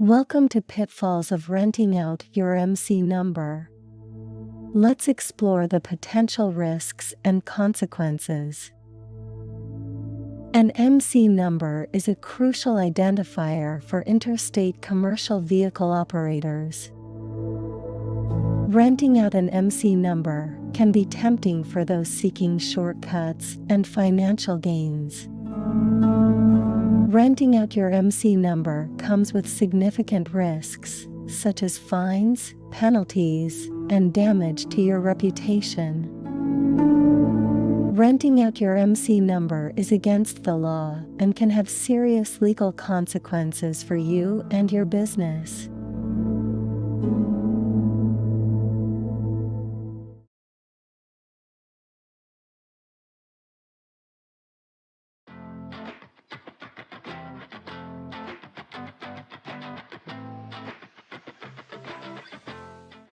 Welcome to Pitfalls of Renting Out Your MC Number. Let's explore the potential risks and consequences. An MC number is a crucial identifier for interstate commercial vehicle operators. Renting out an MC number can be tempting for those seeking shortcuts and financial gains. Renting out your MC number comes with significant risks, such as fines, penalties, and damage to your reputation. Renting out your MC number is against the law and can have serious legal consequences for you and your business.